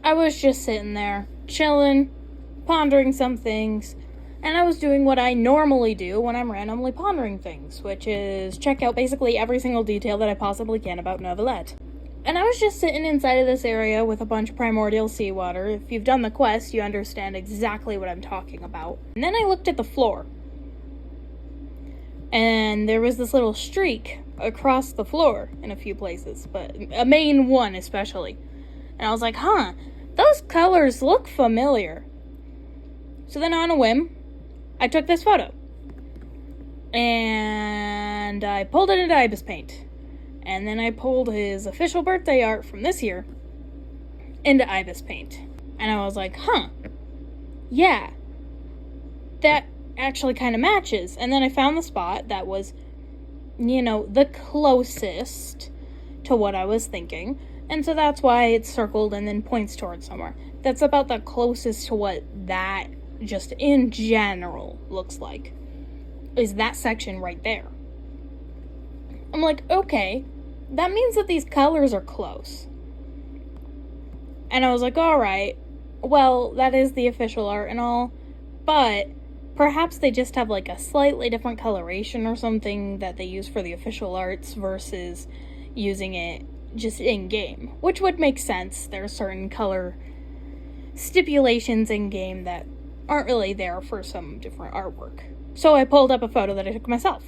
I was just sitting there, chilling, pondering some things, and I was doing what I normally do when I'm randomly pondering things, which is check out basically every single detail that I possibly can about Neuvillette. And I was just sitting inside of this area with a bunch of primordial seawater. If you've done the quest, you understand exactly what I'm talking about. And then I looked at the floor, and there was this little streak across the floor in a few places, but a main one especially. And I was like, those colors look familiar. So then on a whim, I took this photo. And I pulled it into Ibis Paint. And then I pulled his official birthday art from this year into Ibis Paint. And I was like, yeah, that actually kind of matches. And then I found the spot that was, the closest to what I was thinking. And so that's why it's circled and then points towards somewhere. That's about the closest to what that just in general looks like. Is that section right there. I'm like, okay, that means that these colors are close. And I was like, alright, well, that is the official art and all, but perhaps they just have like a slightly different coloration or something that they use for the official arts versus using it just in-game, which would make sense. There are certain color stipulations in-game that aren't really there for some different artwork. So I pulled up a photo that I took myself.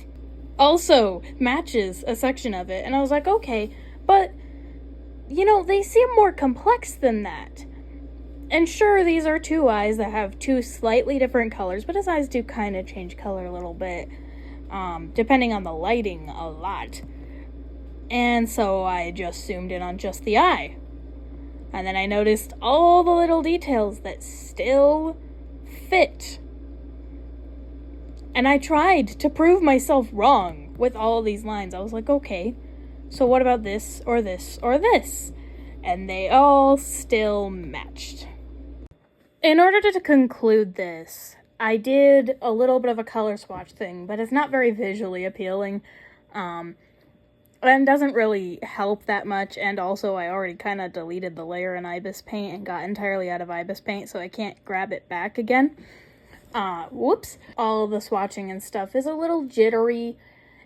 Also matches a section of it, and I was like, okay, but, they seem more complex than that. And sure, these are two eyes that have two slightly different colors, but his eyes do kind of change color a little bit, depending on the lighting a lot. And so I just zoomed in on just the eye. And then I noticed all the little details that still fit. And I tried to prove myself wrong with all these lines. I was like, okay, so what about this, or this, or this? And they all still matched. In order to conclude this, I did a little bit of a color swatch thing, but it's not very visually appealing. And doesn't really help that much, and also I already kind of deleted the layer in Ibis Paint and got entirely out of Ibis Paint, so I can't grab it back again. Whoops. All of the swatching and stuff is a little jittery,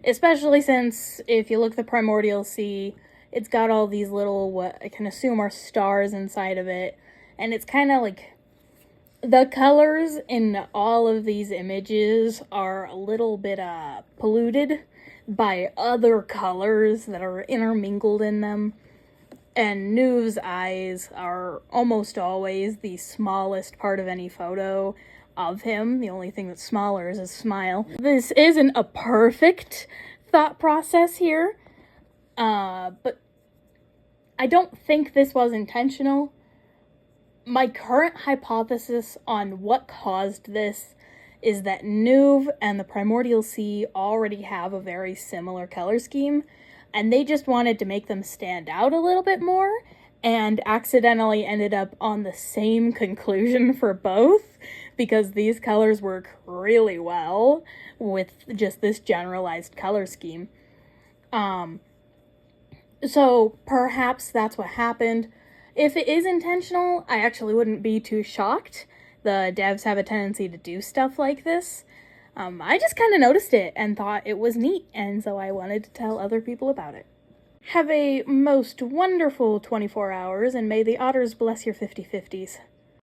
especially since if you look at the Primordial Sea, it's got all these little, what I can assume are stars inside of it, and it's kind of like, the colors in all of these images are a little bit, polluted by other colors that are intermingled in them. And Neuv's eyes are almost always the smallest part of any photo of him. The only thing that's smaller is his smile. This isn't a perfect thought process here, but I don't think this was intentional. My current hypothesis on what caused this is that Neuv and the Primordial Sea already have a very similar color scheme, and they just wanted to make them stand out a little bit more, and accidentally ended up on the same conclusion for both, because these colors work really well with just this generalized color scheme. So perhaps that's what happened. If it is intentional, I actually wouldn't be too shocked. The devs have a tendency to do stuff like this. I just kind of noticed it and thought it was neat, and so I wanted to tell other people about it. Have a most wonderful 24 hours, and may the otters bless your 50/50s.